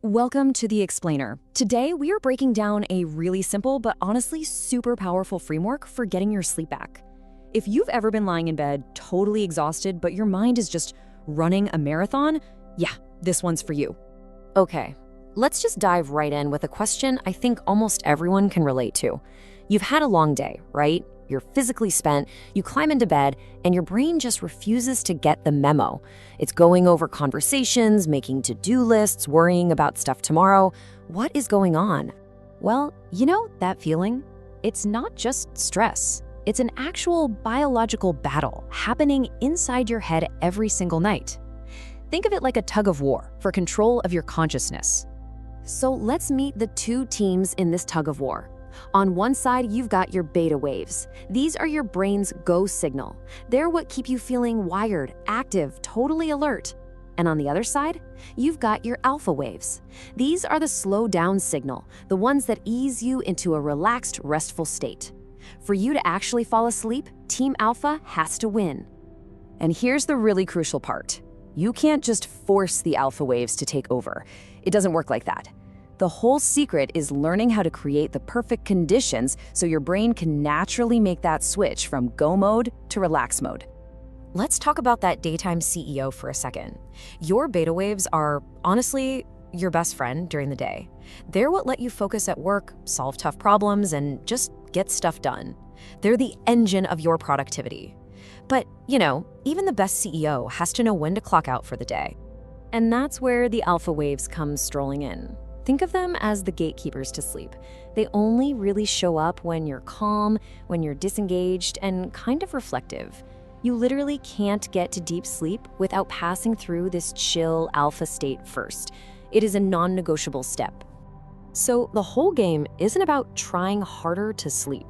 Welcome to The Explainer. Today, we are breaking down a really simple but honestly super powerful framework for getting your sleep back. If you've ever been lying in bed, totally exhausted, but your mind is just running a marathon, yeah, this one's for you. Okay, let's just dive right in with a question I think almost everyone can relate to. You've had a long day, right? You're physically spent, you climb into bed, and your brain just refuses to get the memo. It's going over conversations, making to-do lists, worrying about stuff tomorrow. What is going on? Well, you know that feeling? It's not just stress. It's an actual biological battle happening inside your head every single night. Think of it like a tug of war for control of your consciousness. So let's meet the two teams in this tug of war. On one side, you've got your beta waves. These are your brain's go signal. They're what keep you feeling wired, active, totally alert. And on the other side, you've got your alpha waves. These are the slow down signal, the ones that ease you into a relaxed, restful state. For you to actually fall asleep, Team Alpha has to win. And here's the really crucial part. You can't just force the alpha waves to take over. It doesn't work like that. The whole secret is learning how to create the perfect conditions so your brain can naturally make that switch from go mode to relax mode. Let's talk about that daytime CEO for a second. Your beta waves are, honestly, your best friend during the day. They're what let you focus at work, solve tough problems, and just get stuff done. They're the engine of your productivity. But, even the best CEO has to know when to clock out for the day. And that's where the alpha waves come strolling in. Think of them as the gatekeepers to sleep. They only really show up when you're calm, when you're disengaged, and kind of reflective. You literally can't get to deep sleep without passing through this chill alpha state first. It is a non-negotiable step. So the whole game isn't about trying harder to sleep.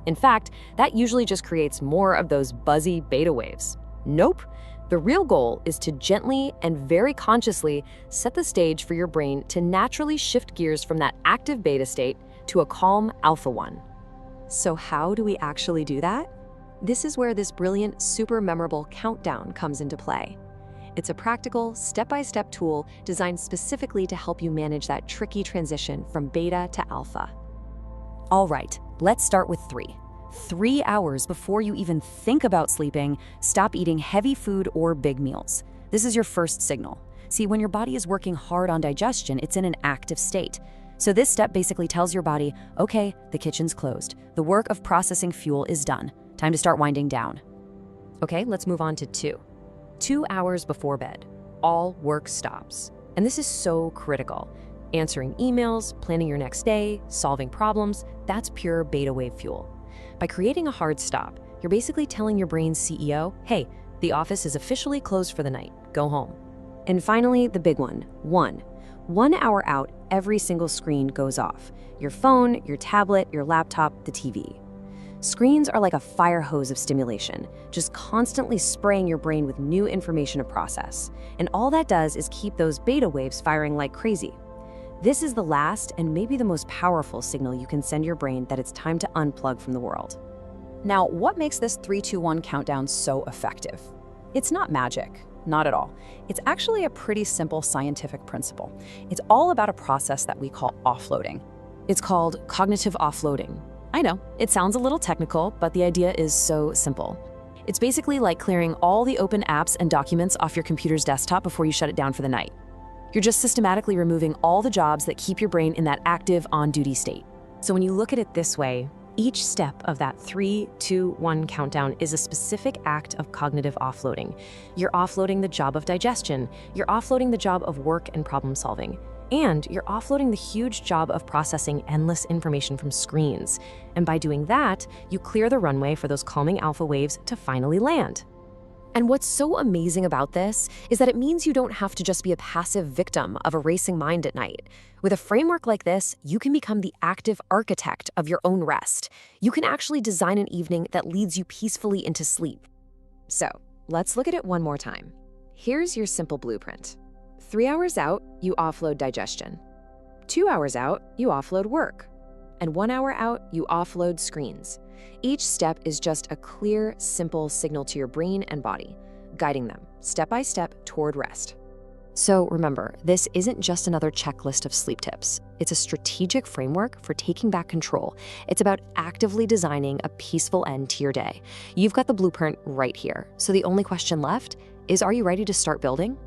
In fact, that usually just creates more of those buzzy beta waves. Nope. The real goal is to gently and very consciously set the stage for your brain to naturally shift gears from that active beta state to a calm alpha one. So how do we actually do that? This is where this brilliant, super memorable countdown comes into play. It's a practical, step-by-step tool designed specifically to help you manage that tricky transition from beta to alpha. All right, let's start with 3. 3 hours before you even think about sleeping, stop eating heavy food or big meals. This is your first signal. See, when your body is working hard on digestion, it's in an active state. So this step basically tells your body, okay, the kitchen's closed. The work of processing fuel is done. Time to start winding down. Okay, let's move on to 2. 2 hours before bed, all work stops. And this is so critical. Answering emails, planning your next day, solving problems, that's pure beta wave fuel. By creating a hard stop, you're basically telling your brain's CEO, hey, the office is officially closed for the night. Go home. And finally, the big one, 1 hour out, every single screen goes off. Your phone, your tablet, your laptop, the TV. Screens are like a fire hose of stimulation, just constantly spraying your brain with new information to process. And all that does is keep those beta waves firing like crazy. This is the last and maybe the most powerful signal you can send your brain that it's time to unplug from the world. Now, what makes this 3-2-1 countdown so effective? It's not magic, not at all. It's actually a pretty simple scientific principle. It's all about a process that we call offloading. It's called cognitive offloading. I know, it sounds a little technical, but the idea is so simple. It's basically like clearing all the open apps and documents off your computer's desktop before you shut it down for the night. You're just systematically removing all the jobs that keep your brain in that active, on-duty state. So when you look at it this way, each step of that 3-2-1 countdown is a specific act of cognitive offloading. You're offloading the job of digestion, you're offloading the job of work and problem solving, and you're offloading the huge job of processing endless information from screens. And by doing that, you clear the runway for those calming alpha waves to finally land. And what's so amazing about this is that it means you don't have to just be a passive victim of a racing mind at night. With a framework like this, you can become the active architect of your own rest. You can actually design an evening that leads you peacefully into sleep. So, let's look at it one more time. Here's your simple blueprint. 3 hours out, you offload digestion. 2 hours out, you offload work. And 1 hour out, you offload screens. Each step is just a clear, simple signal to your brain and body, guiding them step by step toward rest. So remember, this isn't just another checklist of sleep tips. It's a strategic framework for taking back control. It's about actively designing a peaceful end to your day. You've got the blueprint right here. So the only question left is, are you ready to start building?